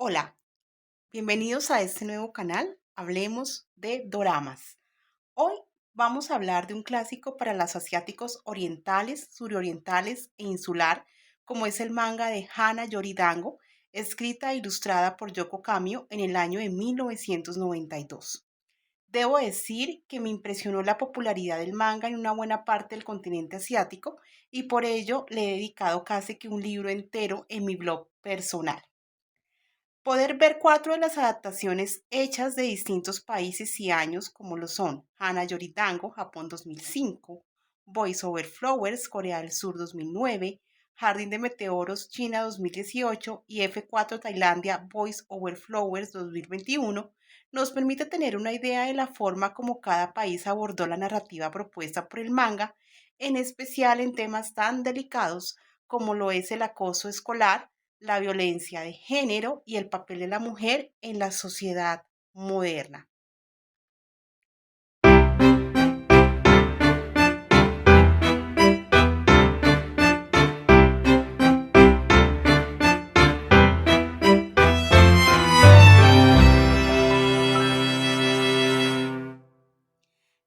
Hola, bienvenidos a este nuevo canal. Hablemos de doramas. Hoy vamos a hablar de un clásico para los asiáticos orientales, surorientales e insular, como es el manga de Hana Yoridango, escrita e ilustrada por Yoko Kamio en el año de 1992. Debo decir que me impresionó la popularidad del manga en una buena parte del continente asiático y por ello le he dedicado casi que un libro entero en mi blog personal. Poder ver cuatro de las adaptaciones hechas de distintos países y años, como lo son Hana Yoridango, Japón 2005, Boys Over Flowers, Corea del Sur 2009, Jardín de Meteoros, China 2018 y F4 Tailandia, Boys Over Flowers 2021, nos permite tener una idea de la forma como cada país abordó la narrativa propuesta por el manga, en especial en temas tan delicados como lo es el acoso escolar, la violencia de género y el papel de la mujer en la sociedad moderna.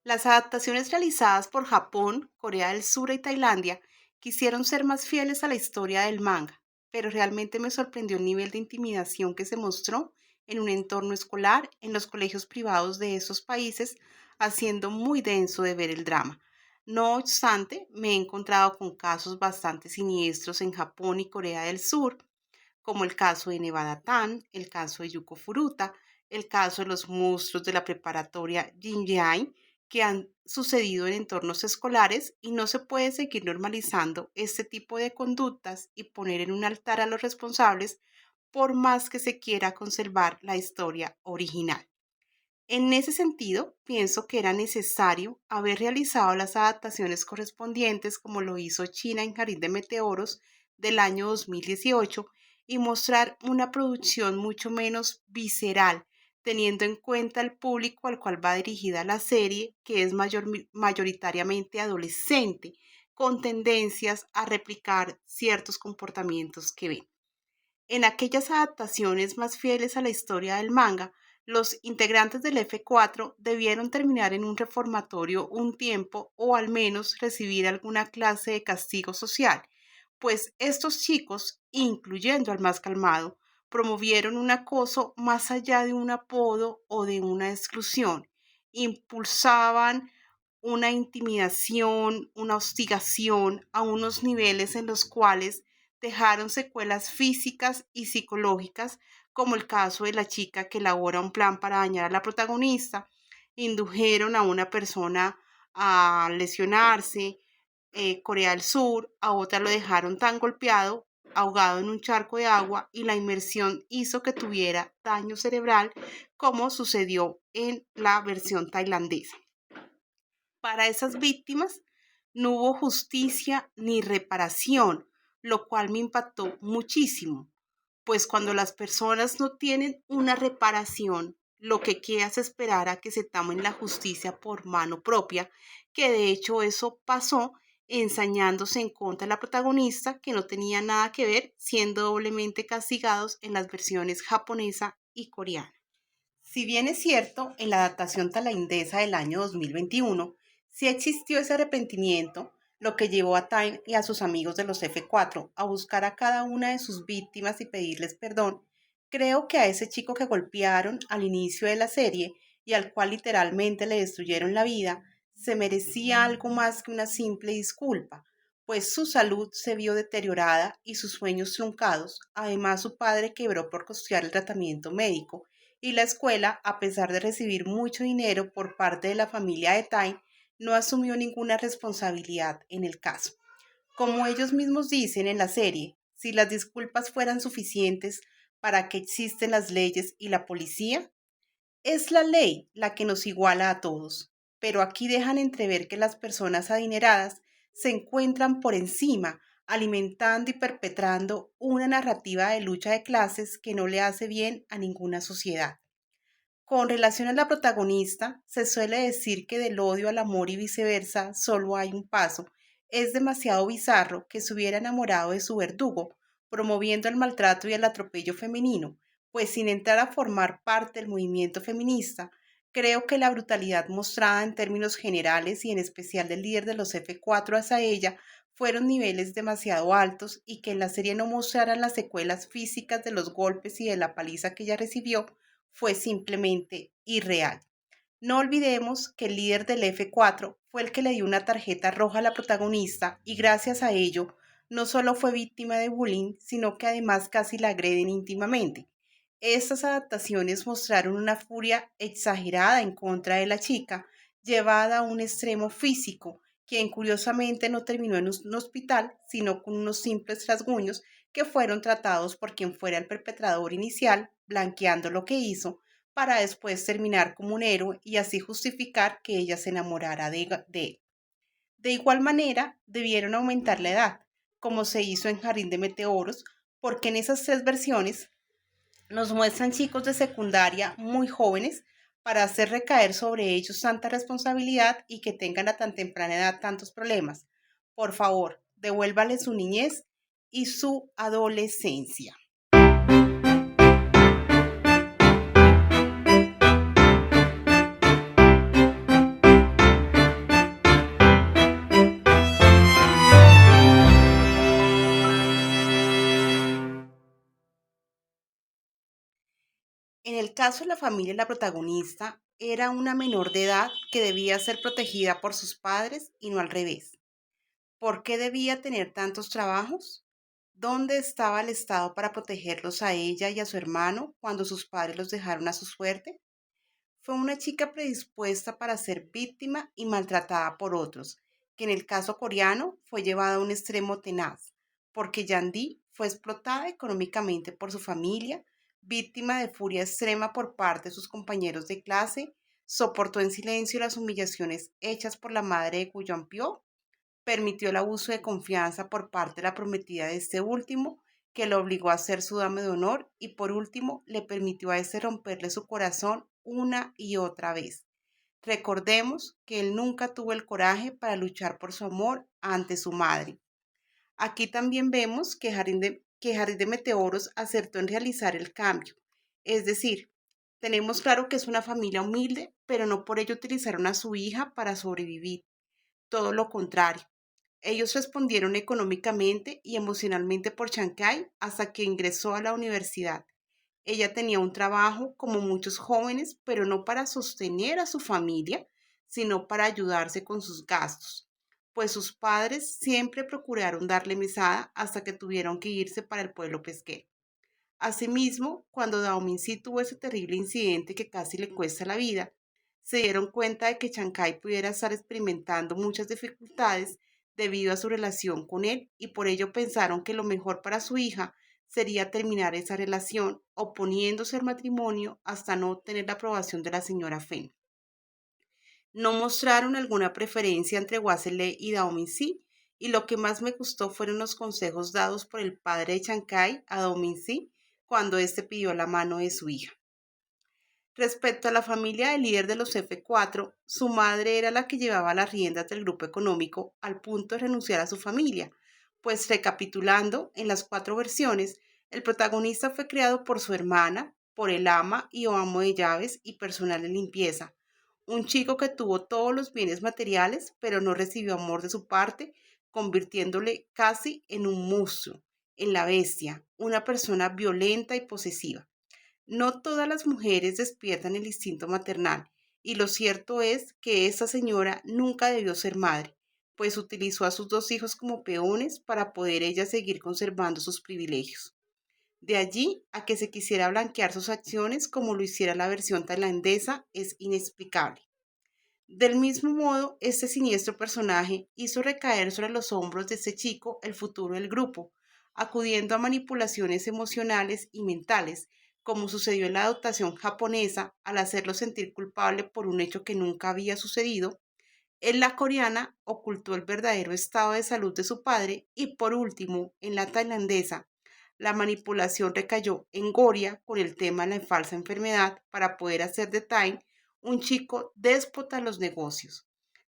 Las adaptaciones realizadas por Japón, Corea del Sur y Tailandia quisieron ser más fieles a la historia del manga, pero realmente me sorprendió el nivel de intimidación que se mostró en un entorno escolar en los colegios privados de esos países, haciendo muy denso de ver el drama. No obstante, me he encontrado con casos bastante siniestros en Japón y Corea del Sur, como el caso de Nevada Tan, el caso de Yuko Furuta, el caso de los monstruos de la preparatoria Jinjiang, que han sucedido en entornos escolares y no se puede seguir normalizando este tipo de conductas y poner en un altar a los responsables por más que se quiera conservar la historia original. En ese sentido, pienso que era necesario haber realizado las adaptaciones correspondientes como lo hizo China en Jardín de Meteoros del año 2018 y mostrar una producción mucho menos visceral, teniendo en cuenta el público al cual va dirigida la serie, que es mayoritariamente adolescente, con tendencias a replicar ciertos comportamientos que ven. En aquellas adaptaciones más fieles a la historia del manga, los integrantes del F4 debieron terminar en un reformatorio un tiempo o al menos recibir alguna clase de castigo social, pues estos chicos, incluyendo al más calmado, promovieron un acoso más allá de un apodo o de una exclusión, impulsaban una intimidación, una hostigación a unos niveles en los cuales dejaron secuelas físicas y psicológicas, como el caso de la chica que elabora un plan para dañar a la protagonista, indujeron a una persona a lesionarse, Corea del Sur, a otra lo dejaron tan golpeado, ahogado en un charco de agua y la inmersión hizo que tuviera daño cerebral, como sucedió en la versión tailandesa. Para esas víctimas no hubo justicia ni reparación, lo cual me impactó muchísimo, pues cuando las personas no tienen una reparación, lo que queda es esperar a que se tomen la justicia por mano propia, que de hecho eso pasó ensañándose en contra de la protagonista, que no tenía nada que ver, siendo doblemente castigados en las versiones japonesa y coreana. Si bien es cierto, en la adaptación tailandesa del año 2021, sí existió ese arrepentimiento, lo que llevó a Time y a sus amigos de los F4 a buscar a cada una de sus víctimas y pedirles perdón, creo que a ese chico que golpearon al inicio de la serie y al cual literalmente le destruyeron la vida, se merecía algo más que una simple disculpa, pues su salud se vio deteriorada y sus sueños truncados. Además, su padre quebró por costear el tratamiento médico y la escuela, a pesar de recibir mucho dinero por parte de la familia de Time, no asumió ninguna responsabilidad en el caso. Como ellos mismos dicen en la serie, si las disculpas fueran suficientes, ¿para qué existen las leyes y la policía? Es la ley la que nos iguala a todos, pero aquí dejan entrever que las personas adineradas se encuentran por encima, alimentando y perpetrando una narrativa de lucha de clases que no le hace bien a ninguna sociedad. Con relación a la protagonista, se suele decir que del odio al amor y viceversa solo hay un paso. Es demasiado bizarro que se hubiera enamorado de su verdugo, promoviendo el maltrato y el atropello femenino, Pues sin entrar a formar parte del movimiento feminista, creo que la brutalidad mostrada en términos generales y en especial del líder de los F4 hacia ella fueron niveles demasiado altos y que en la serie no mostraran las secuelas físicas de los golpes y de la paliza que ella recibió fue simplemente irreal. No olvidemos que el líder del F4 fue el que le dio una tarjeta roja a la protagonista y gracias a ello no solo fue víctima de bullying, sino que además casi la agreden íntimamente. Estas adaptaciones mostraron una furia exagerada en contra de la chica, llevada a un extremo físico, quien curiosamente no terminó en un hospital, sino con unos simples rasguños que fueron tratados por quien fuera el perpetrador inicial, blanqueando lo que hizo para después terminar como un héroe y así justificar que ella se enamorara de él. De igual manera, debieron aumentar la edad, como se hizo en Jardín de Meteoros, porque en esas tres versiones nos muestran chicos de secundaria muy jóvenes para hacer recaer sobre ellos tanta responsabilidad y que tengan a tan temprana edad tantos problemas. Por favor, devuélvale su niñez y su adolescencia. En el caso de la familia de la protagonista, era una menor de edad que debía ser protegida por sus padres y no al revés. ¿Por qué debía tener tantos trabajos? ¿Dónde estaba el Estado para protegerlos a ella y a su hermano cuando sus padres los dejaron a su suerte? Fue una chica predispuesta para ser víctima y maltratada por otros, que en el caso coreano fue llevada a un extremo tenaz, porque Yandi fue explotada económicamente por su familia, víctima de furia extrema por parte de sus compañeros de clase, soportó en silencio las humillaciones hechas por la madre de Guyeonpyo, permitió el abuso de confianza por parte de la prometida de este último, que lo obligó a ser su dama de honor y por último le permitió a este romperle su corazón una y otra vez. Recordemos que él nunca tuvo el coraje para luchar por su amor ante su madre. Aquí también vemos que Jardín de Meteoros acertó en realizar el cambio. Es decir, tenemos claro que es una familia humilde, pero no por ello utilizaron a su hija para sobrevivir. Todo lo contrario. Ellos respondieron económicamente y emocionalmente por Chancay hasta que ingresó a la universidad. Ella tenía un trabajo como muchos jóvenes, pero no para sostener a su familia, sino para ayudarse con sus gastos, pues sus padres siempre procuraron darle mesada hasta que tuvieron que irse para el pueblo pesquero. Asimismo, cuando Dao Minsi tuvo ese terrible incidente que casi le cuesta la vida, se dieron cuenta de que Chancay pudiera estar experimentando muchas dificultades debido a su relación con él y por ello pensaron que lo mejor para su hija sería terminar esa relación oponiéndose al matrimonio hasta no obtener la aprobación de la señora Fen. No mostraron alguna preferencia entre Wassele y Dao Minsi y lo que más me gustó fueron los consejos dados por el padre de Chancay a Dao Minsi cuando éste pidió la mano de su hija. Respecto a la familia del líder de los F4, su madre era la que llevaba las riendas del grupo económico al punto de renunciar a su familia, pues recapitulando, en las cuatro versiones, el protagonista fue criado por su hermana, por el ama y o amo de llaves y personal de limpieza, un chico que tuvo todos los bienes materiales, pero no recibió amor de su parte, convirtiéndole casi en un monstruo, en la bestia, una persona violenta y posesiva. No todas las mujeres despiertan el instinto maternal, y lo cierto es que esta señora nunca debió ser madre, pues utilizó a sus dos hijos como peones para poder ella seguir conservando sus privilegios. De allí a que se quisiera blanquear sus acciones como lo hiciera la versión tailandesa es inexplicable. Del mismo modo, este siniestro personaje hizo recaer sobre los hombros de ese chico el futuro del grupo, acudiendo a manipulaciones emocionales y mentales, como sucedió en la adoptación japonesa al hacerlo sentir culpable por un hecho que nunca había sucedido. En la coreana ocultó el verdadero estado de salud de su padre y por último, en la tailandesa, la manipulación recayó en Goria con el tema de la falsa enfermedad para poder hacer de Time un chico déspota en los negocios.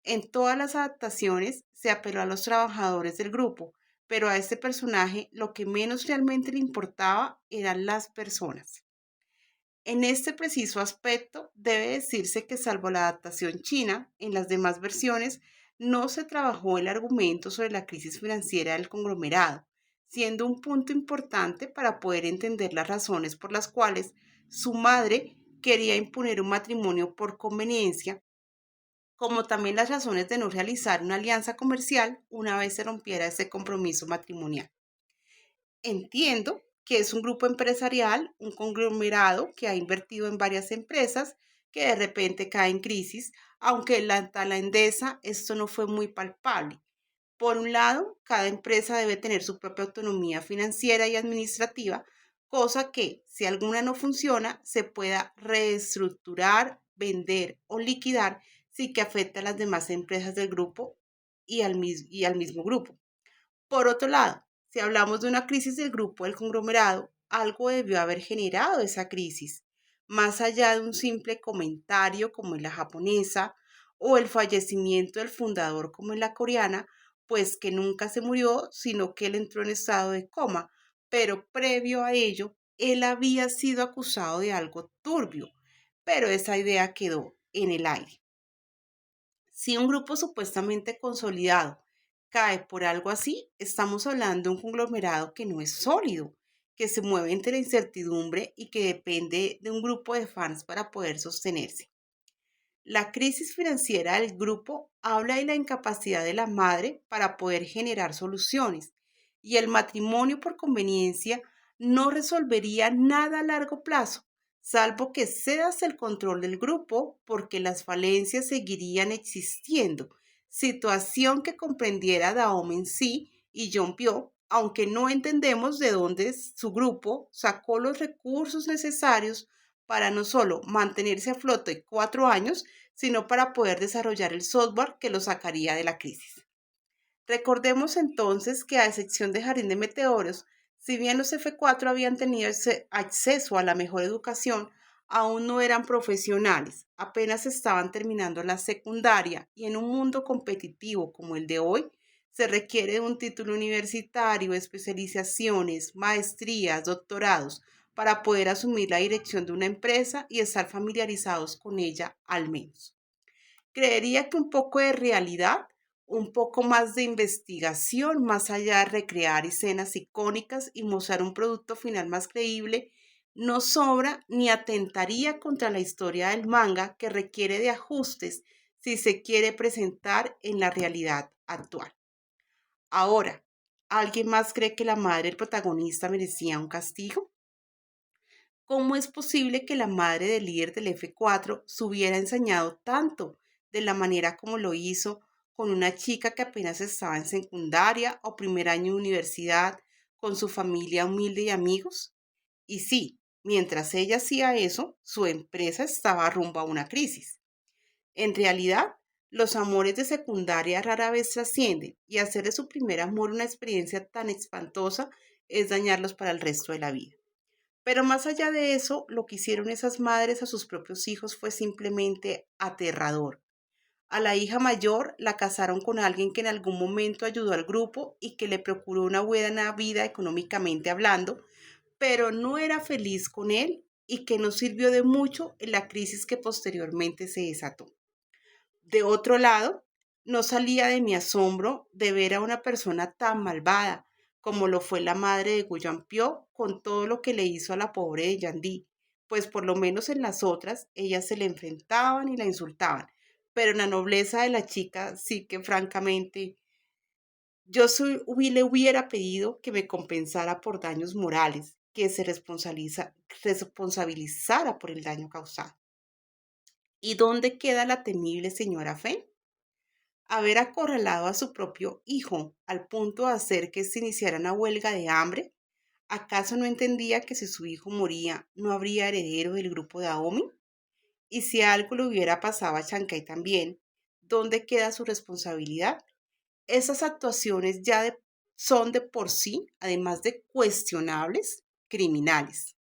En todas las adaptaciones se apeló a los trabajadores del grupo, pero a este personaje lo que menos realmente le importaba eran las personas. En este preciso aspecto, debe decirse que salvo la adaptación china, en las demás versiones no se trabajó el argumento sobre la crisis financiera del conglomerado, siendo un punto importante para poder entender las razones por las cuales su madre quería imponer un matrimonio por conveniencia, como también las razones de no realizar una alianza comercial una vez se rompiera ese compromiso matrimonial. Entiendo que es un grupo empresarial, un conglomerado que ha invertido en varias empresas que de repente cae en crisis, aunque en la tailandesa esto no fue muy palpable. Por un lado, cada empresa debe tener su propia autonomía financiera y administrativa, cosa que, si alguna no funciona, se pueda reestructurar, vender o liquidar sin que afecte a las demás empresas del grupo y al mismo grupo. Por otro lado, si hablamos de una crisis del grupo del conglomerado, algo debió haber generado esa crisis, más allá de un simple comentario como en la japonesa o el fallecimiento del fundador como en la coreana, pues que nunca se murió, sino que él entró en estado de coma, pero previo a ello, él había sido acusado de algo turbio, pero esa idea quedó en el aire. Si un grupo supuestamente consolidado cae por algo así, estamos hablando de un conglomerado que no es sólido, que se mueve entre la incertidumbre y que depende de un grupo de fans para poder sostenerse. La crisis financiera del grupo habla de la incapacidad de la madre para poder generar soluciones y el matrimonio por conveniencia no resolvería nada a largo plazo, salvo que cedas el control del grupo porque las falencias seguirían existiendo, situación que comprendiera Daom en sí y John Pyo, aunque no entendemos de dónde su grupo sacó los recursos necesarios para no solo mantenerse a flote 4 años, sino para poder desarrollar el software que lo sacaría de la crisis. Recordemos entonces que a excepción de Jardín de Meteoros, si bien los F4 habían tenido acceso a la mejor educación, aún no eran profesionales, apenas estaban terminando la secundaria y en un mundo competitivo como el de hoy, se requiere de un título universitario, especializaciones, maestrías, doctorados, para poder asumir la dirección de una empresa y estar familiarizados con ella al menos. Creería que un poco de realidad, un poco más de investigación, más allá de recrear escenas icónicas y mostrar un producto final más creíble, no sobra ni atentaría contra la historia del manga que requiere de ajustes si se quiere presentar en la realidad actual. Ahora, ¿alguien más cree que la madre del protagonista merecía un castigo? ¿Cómo es posible que la madre del líder del F4 se hubiera ensañado tanto de la manera como lo hizo con una chica que apenas estaba en secundaria o primer año de universidad, con su familia humilde y amigos? Y sí, mientras ella hacía eso, su empresa estaba rumbo a una crisis. En realidad, los amores de secundaria rara vez trascienden y hacer de su primer amor una experiencia tan espantosa es dañarlos para el resto de la vida. Pero más allá de eso, lo que hicieron esas madres a sus propios hijos fue simplemente aterrador. A la hija mayor la casaron con alguien que en algún momento ayudó al grupo y que le procuró una buena vida económicamente hablando, pero no era feliz con él y que no sirvió de mucho en la crisis que posteriormente se desató. De otro lado, no salía de mi asombro de ver a una persona tan malvada como lo fue la madre de Guyan Pyo con todo lo que le hizo a la pobre de Yandí, pues por lo menos en las otras ellas se le enfrentaban y la insultaban, pero en la nobleza de la chica sí que francamente le hubiera pedido que me compensara por daños morales, que se responsabilizara por el daño causado. ¿Y dónde queda la temible señora Fen? Haber acorralado a su propio hijo al punto de hacer que se iniciara una huelga de hambre. ¿Acaso no entendía que si su hijo moría no habría heredero del grupo de Aomi? Y si algo le hubiera pasado a Chancay también, ¿dónde queda su responsabilidad? Esas actuaciones son de por sí, además de cuestionables, criminales.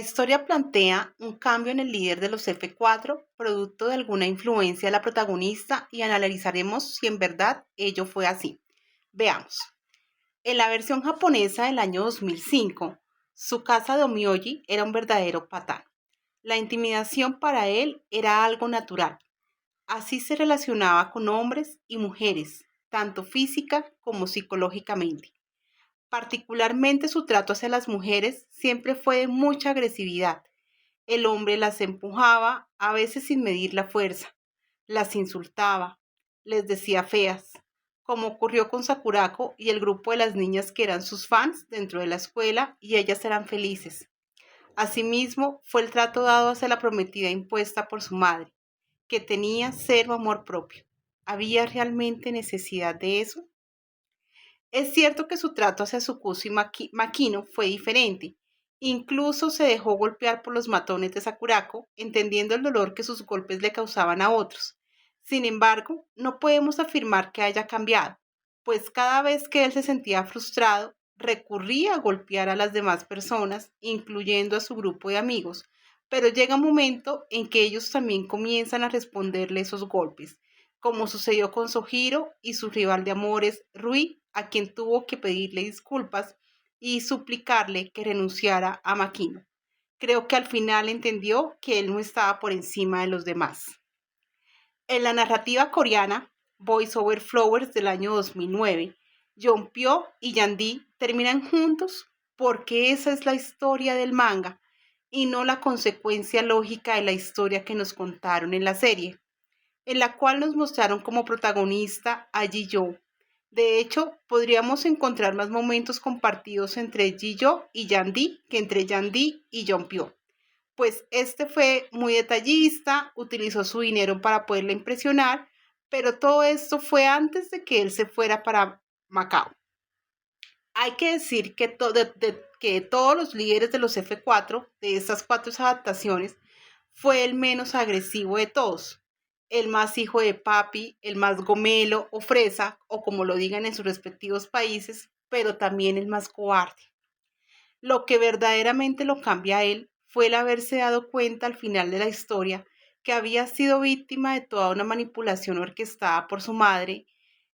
historia plantea un cambio en el líder de los F4, producto de alguna influencia de la protagonista, y analizaremos si en verdad ello fue así. Veamos. En la versión japonesa del año 2005, Tsukasa Domyoji era un verdadero patán. La intimidación para él era algo natural. Así se relacionaba con hombres y mujeres, tanto física como psicológicamente. Particularmente su trato hacia las mujeres siempre fue de mucha agresividad. El hombre las empujaba, a veces sin medir la fuerza, las insultaba, les decía feas, como ocurrió con Sakurako y el grupo de las niñas que eran sus fans dentro de la escuela y ellas eran felices. Asimismo, fue el trato dado hacia la prometida impuesta por su madre, que tenía cero amor propio. ¿Había realmente necesidad de eso? Es cierto que su trato hacia Sukusu y Makino fue diferente. Incluso se dejó golpear por los matones de Sakurako, entendiendo el dolor que sus golpes le causaban a otros. Sin embargo, no podemos afirmar que haya cambiado, pues cada vez que él se sentía frustrado, recurría a golpear a las demás personas, incluyendo a su grupo de amigos, pero llega un momento en que ellos también comienzan a responderle esos golpes, como sucedió con Sojiro y su rival de amores, Rui, a quien tuvo que pedirle disculpas y suplicarle que renunciara a Makino. Creo que al final entendió que él no estaba por encima de los demás. En la narrativa coreana, Boys Over Flowers del año 2009, Yeonpyo y Yandi terminan juntos porque esa es la historia del manga y no la consecuencia lógica de la historia que nos contaron en la serie, en la cual nos mostraron como protagonista a Ji-yo. De hecho, podríamos encontrar más momentos compartidos entre Ji-yo y Yandi que entre Yandi y Yeonpyo, pues este fue muy detallista, utilizó su dinero para poderla impresionar, pero todo esto fue antes de que él se fuera para Macao. Hay que decir que, que todos los líderes de los F4, de estas cuatro adaptaciones, fue el menos agresivo de todos, el más hijo de papi, el más gomelo o fresa, o como lo digan en sus respectivos países, pero también el más cobarde. Lo que verdaderamente lo cambia a él fue el haberse dado cuenta al final de la historia que había sido víctima de toda una manipulación orquestada por su madre.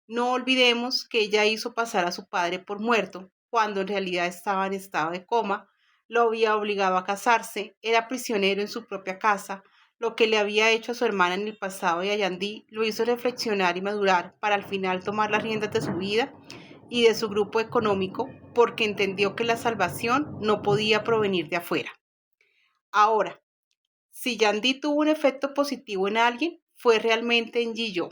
No olvidemos que ella hizo pasar a su padre por muerto, cuando en realidad estaba en estado de coma, lo había obligado a casarse, era prisionero en su propia casa, lo que le había hecho a su hermana en el pasado y a Yandí lo hizo reflexionar y madurar para al final tomar las riendas de su vida y de su grupo económico porque entendió que la salvación no podía provenir de afuera. Ahora, si Yandí tuvo un efecto positivo en alguien, fue realmente en Ji-yo.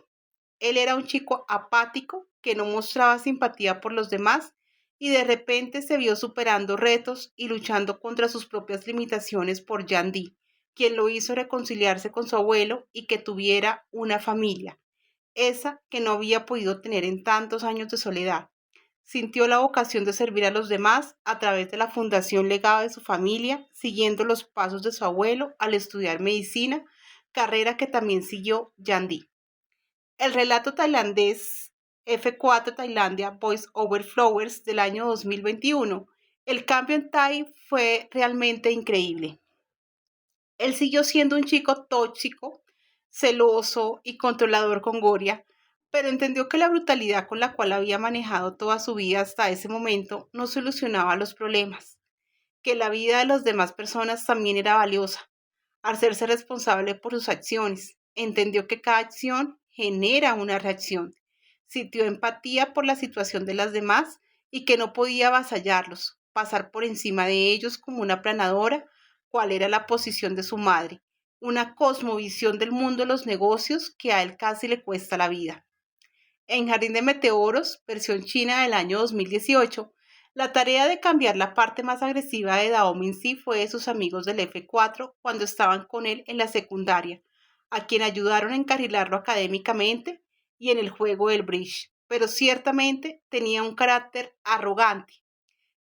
Él era un chico apático que no mostraba simpatía por los demás y de repente se vio superando retos y luchando contra sus propias limitaciones por Yandí, quien lo hizo reconciliarse con su abuelo y que tuviera una familia, esa que no había podido tener en tantos años de soledad. Sintió la vocación de servir a los demás a través de la fundación legado de su familia, siguiendo los pasos de su abuelo al estudiar medicina, carrera que también siguió Yandí. El relato tailandés F4 Tailandia Boys Over Flowers del año 2021. El cambio en Tai fue realmente increíble. Él siguió siendo un chico tóxico, celoso y controlador con Goria, pero entendió que la brutalidad con la cual había manejado toda su vida hasta ese momento no solucionaba los problemas, que la vida de las demás personas también era valiosa, al hacerse responsable por sus acciones. Entendió que cada acción genera una reacción, sintió empatía por la situación de las demás y que no podía avasallarlos, pasar por encima de ellos como una planadora, cuál era la posición de su madre, una cosmovisión del mundo de los negocios que a él casi le cuesta la vida. En Jardín de Meteoros, versión china del año 2018, la tarea de cambiar la parte más agresiva de Dao Minsi fue de sus amigos del F4 cuando estaban con él en la secundaria, a quien ayudaron a encarrilarlo académicamente y en el juego del bridge, pero ciertamente tenía un carácter arrogante,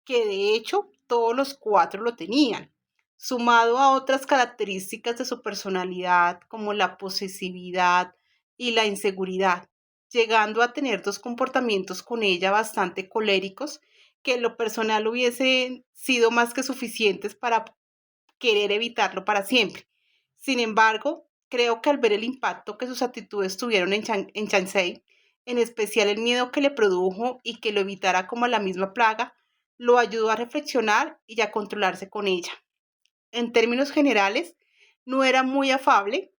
que de hecho todos los cuatro lo tenían, sumado a otras características de su personalidad como la posesividad y la inseguridad, llegando a tener dos comportamientos con ella bastante coléricos que en lo personal hubiesen sido más que suficientes para querer evitarlo para siempre. Sin embargo, creo que al ver el impacto que sus actitudes tuvieron en Chansey, en especial el miedo que le produjo y que lo evitara como la misma plaga, lo ayudó a reflexionar y a controlarse con ella. En términos generales, no era muy afable,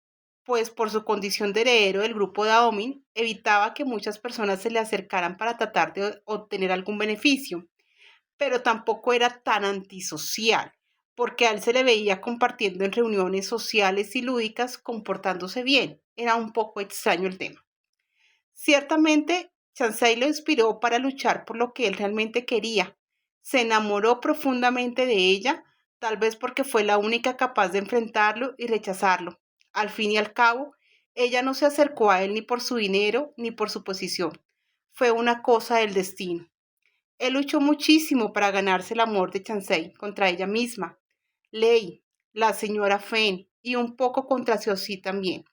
pues por su condición de heredero del grupo Daomin, evitaba que muchas personas se le acercaran para tratar de obtener algún beneficio, pero tampoco era tan antisocial, porque a él se le veía compartiendo en reuniones sociales y lúdicas, comportándose bien. Era un poco extraño el tema. Ciertamente, Chansey lo inspiró para luchar por lo que él realmente quería. Se enamoró profundamente de ella, tal vez porque fue la única capaz de enfrentarlo y rechazarlo. Al fin y al cabo, ella no se acercó a él ni por su dinero ni por su posición. Fue una cosa del destino. Él luchó muchísimo para ganarse el amor de Chansey contra ella misma, Lei, la señora Fen y un poco contra Xiaoxi también.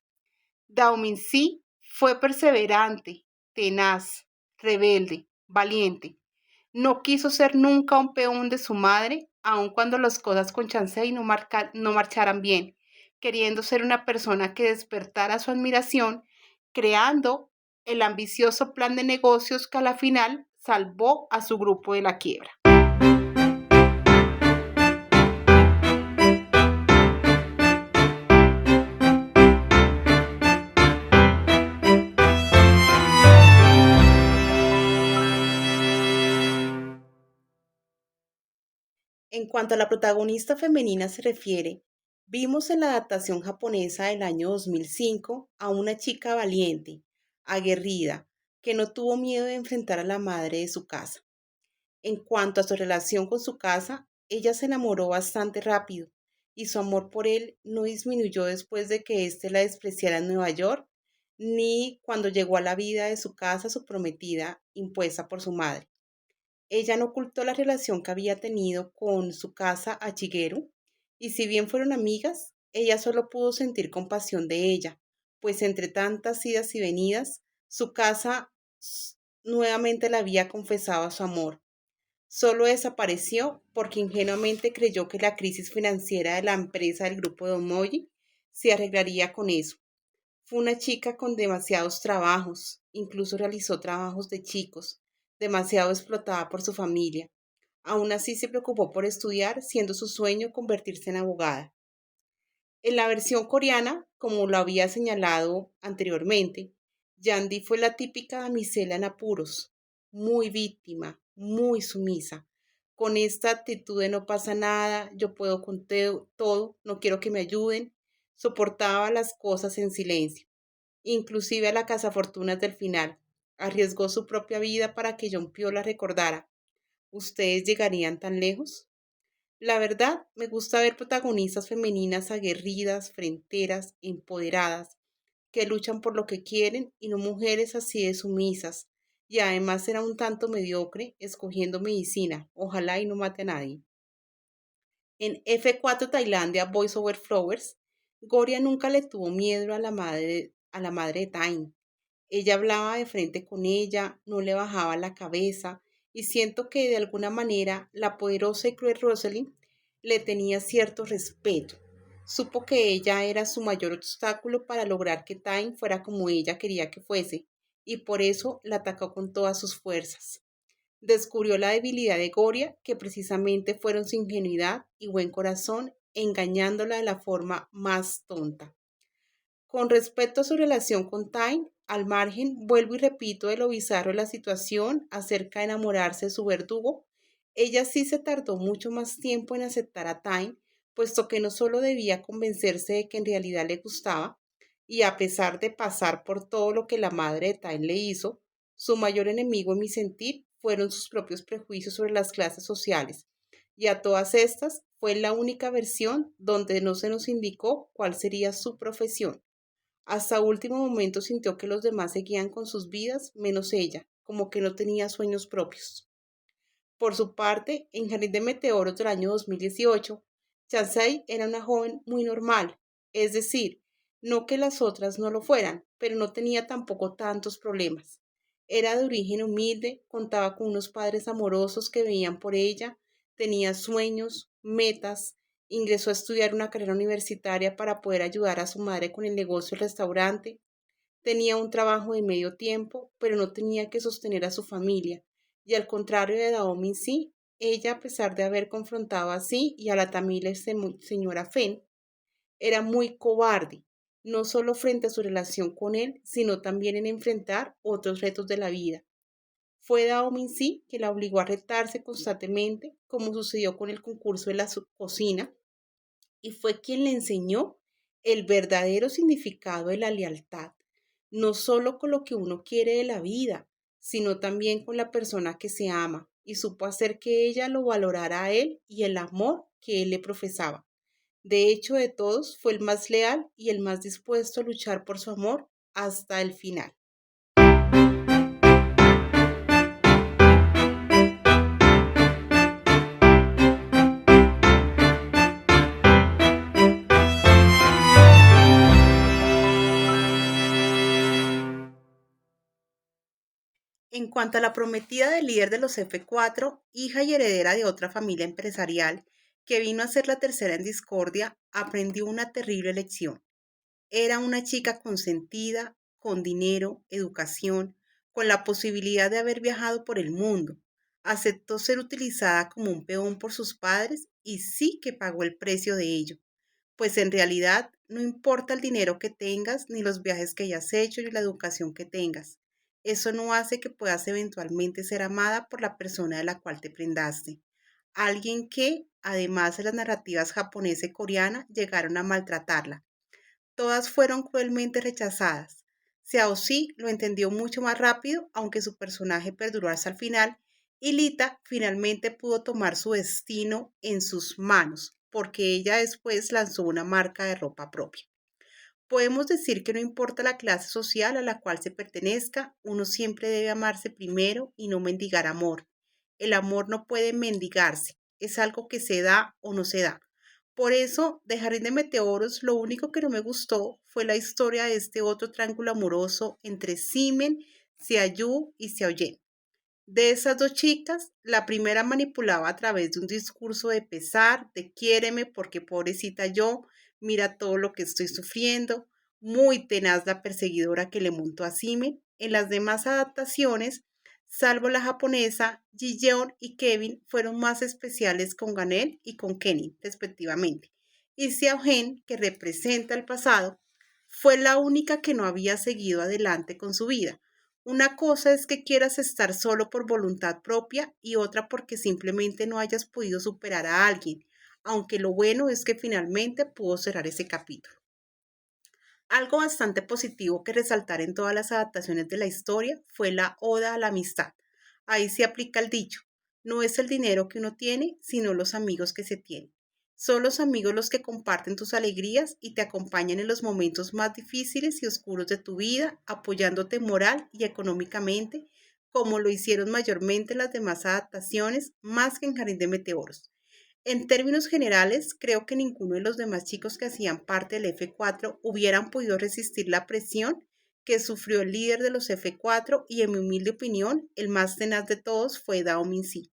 Dao Minsi fue perseverante, tenaz, rebelde, valiente. No quiso ser nunca un peón de su madre, aun cuando las cosas con Chansey no marcharan bien, queriendo ser una persona que despertara su admiración, creando el ambicioso plan de negocios que a la final salvó a su grupo de la quiebra. En cuanto a la protagonista femenina se refiere, vimos en la adaptación japonesa del año 2005 a una chica valiente, aguerrida, que no tuvo miedo de enfrentar a la madre de su casa. En cuanto a su relación con su casa, ella se enamoró bastante rápido y su amor por él no disminuyó después de que éste la despreciara en Nueva York, ni cuando llegó a la vida de su casa su prometida impuesta por su madre. Ella no ocultó la relación que había tenido con su casa a Shigeru, y si bien fueron amigas, ella solo pudo sentir compasión de ella, pues entre tantas idas y venidas, su casa nuevamente le había confesado su amor. Solo desapareció porque ingenuamente creyó que la crisis financiera de la empresa del grupo de Omoji se arreglaría con eso. Fue una chica con demasiados trabajos, incluso realizó trabajos de chicos, demasiado explotada por su familia. Aún así se preocupó por estudiar, siendo su sueño convertirse en abogada. En la versión coreana, como lo había señalado anteriormente, Yandy fue la típica damisela en apuros, muy víctima, muy sumisa, con esta actitud de no pasa nada, yo puedo con todo, no quiero que me ayuden, soportaba las cosas en silencio, inclusive a la cazafortunas del final. Arriesgó su propia vida para que John Pio la recordara. ¿Ustedes llegarían tan lejos? La verdad, me gusta ver protagonistas femeninas aguerridas, fronteras, empoderadas, que luchan por lo que quieren y no mujeres así de sumisas. Y además era un tanto mediocre escogiendo medicina. Ojalá y no mate a nadie. En F4 Tailandia Voice Over Flowers, Goria nunca le tuvo miedo a la madre de Tain. Ella hablaba de frente con ella, no le bajaba la cabeza, y siento que de alguna manera la poderosa y cruel Rosalind le tenía cierto respeto. Supo que ella era su mayor obstáculo para lograr que Tain fuera como ella quería que fuese, y por eso la atacó con todas sus fuerzas. Descubrió la debilidad de Goria, que precisamente fueron su ingenuidad y buen corazón, engañándola de la forma más tonta. Con respecto a su relación con Tyne, al margen, vuelvo y repito de lo bizarro de la situación acerca de enamorarse de su verdugo, ella sí se tardó mucho más tiempo en aceptar a Tyne, puesto que no solo debía convencerse de que en realidad le gustaba, y a pesar de pasar por todo lo que la madre de Tyne le hizo, su mayor enemigo en mi sentir fueron sus propios prejuicios sobre las clases sociales, y a todas estas fue la única versión donde no se nos indicó cuál sería su profesión. Hasta último momento sintió que los demás seguían con sus vidas, menos ella, como que no tenía sueños propios. Por su parte, en Jardín de Meteoros del año 2018, Chansey era una joven muy normal, es decir, no que las otras no lo fueran, pero no tenía tampoco tantos problemas. Era de origen humilde, contaba con unos padres amorosos que veían por ella, tenía sueños, metas Ingresó a estudiar una carrera universitaria para poder ayudar a su madre con el negocio del restaurante. Tenía un trabajo de medio tiempo, pero no tenía que sostener a su familia. Y al contrario de Naomi sí, ella, a pesar de haber confrontado a sí y a la tamil señora Fenn, era muy cobarde, no solo frente a su relación con él, sino también en enfrentar otros retos de la vida. Fue Naomi sí que la obligó a retarse constantemente, como sucedió con el concurso de la cocina, y fue quien le enseñó el verdadero significado de la lealtad, no solo con lo que uno quiere de la vida, sino también con la persona que se ama, y supo hacer que ella lo valorara a él y el amor que él le profesaba. De hecho, de todos, fue el más leal y el más dispuesto a luchar por su amor hasta el final. En cuanto a la prometida del líder de los F4, hija y heredera de otra familia empresarial, que vino a ser la tercera en discordia, aprendió una terrible lección. Era una chica consentida, con dinero, educación, con la posibilidad de haber viajado por el mundo. Aceptó ser utilizada como un peón por sus padres y sí que pagó el precio de ello, pues en realidad no importa el dinero que tengas, ni los viajes que hayas hecho, ni la educación que tengas. Eso no hace que puedas eventualmente ser amada por la persona de la cual te prendaste. Alguien que, además de las narrativas japonesa y coreana, llegaron a maltratarla. Todas fueron cruelmente rechazadas. Xiaoxi lo entendió mucho más rápido, aunque su personaje perduró hasta el final, y Lita finalmente pudo tomar su destino en sus manos, porque ella después lanzó una marca de ropa propia. Podemos decir que no importa la clase social a la cual se pertenezca, uno siempre debe amarse primero y no mendigar amor. El amor no puede mendigarse, es algo que se da o no se da. Por eso, de Jardín de Meteoros, lo único que no me gustó fue la historia de este otro triángulo amoroso entre Simen, Xiaoyu y Xiaoyen. De esas dos chicas, la primera manipulaba a través de un discurso de pesar, de quiéreme porque pobrecita yo, mira todo lo que estoy sufriendo, muy tenaz la perseguidora que le montó a Sime. En las demás adaptaciones, salvo la japonesa, Ji-yeon y Kevin fueron más especiales con Ganel y con Kenny, respectivamente. Y Xiao-hen, que representa el pasado, fue la única que no había seguido adelante con su vida. Una cosa es que quieras estar solo por voluntad propia y otra porque simplemente no hayas podido superar a alguien, aunque lo bueno es que finalmente pudo cerrar ese capítulo. Algo bastante positivo que resaltar en todas las adaptaciones de la historia fue la oda a la amistad. Ahí se aplica el dicho, no es el dinero que uno tiene, sino los amigos que se tienen. Son los amigos los que comparten tus alegrías y te acompañan en los momentos más difíciles y oscuros de tu vida, apoyándote moral y económicamente, como lo hicieron mayormente las demás adaptaciones, más que en Jardín de Meteoros. En términos generales, creo que ninguno de los demás chicos que hacían parte del F4 hubieran podido resistir la presión que sufrió el líder de los F4 y en mi humilde opinión, el más tenaz de todos fue Dao Minsi.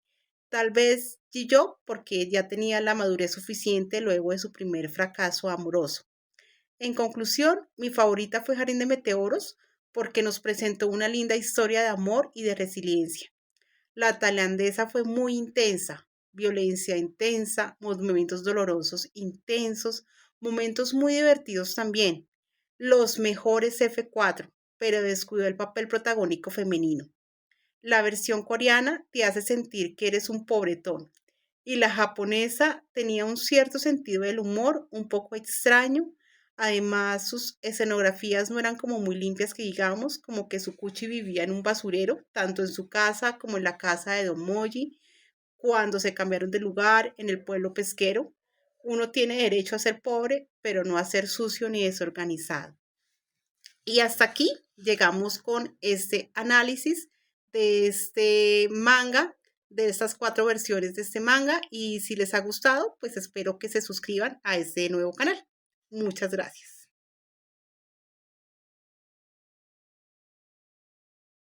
Tal vez Ji-yo porque ya tenía la madurez suficiente luego de su primer fracaso amoroso. En conclusión, mi favorita fue Jardín de Meteoros porque nos presentó una linda historia de amor y de resiliencia. La tailandesa fue muy intensa, violencia intensa, momentos dolorosos intensos, momentos muy divertidos también. Los mejores F4, pero descuidó el papel protagónico femenino. La versión coreana te hace sentir que eres un pobretón. Y la japonesa tenía un cierto sentido del humor, un poco extraño. Además, sus escenografías no eran como muy limpias que digamos, como que Sukuchi vivía en un basurero, tanto en su casa como en la casa de Don Moji, cuando se cambiaron de lugar en el pueblo pesquero. Uno tiene derecho a ser pobre, pero no a ser sucio ni desorganizado. Y hasta aquí llegamos con este análisis de este manga, de estas 4 versiones de este manga. Y si les ha gustado, pues espero que se suscriban a este nuevo canal. Muchas gracias.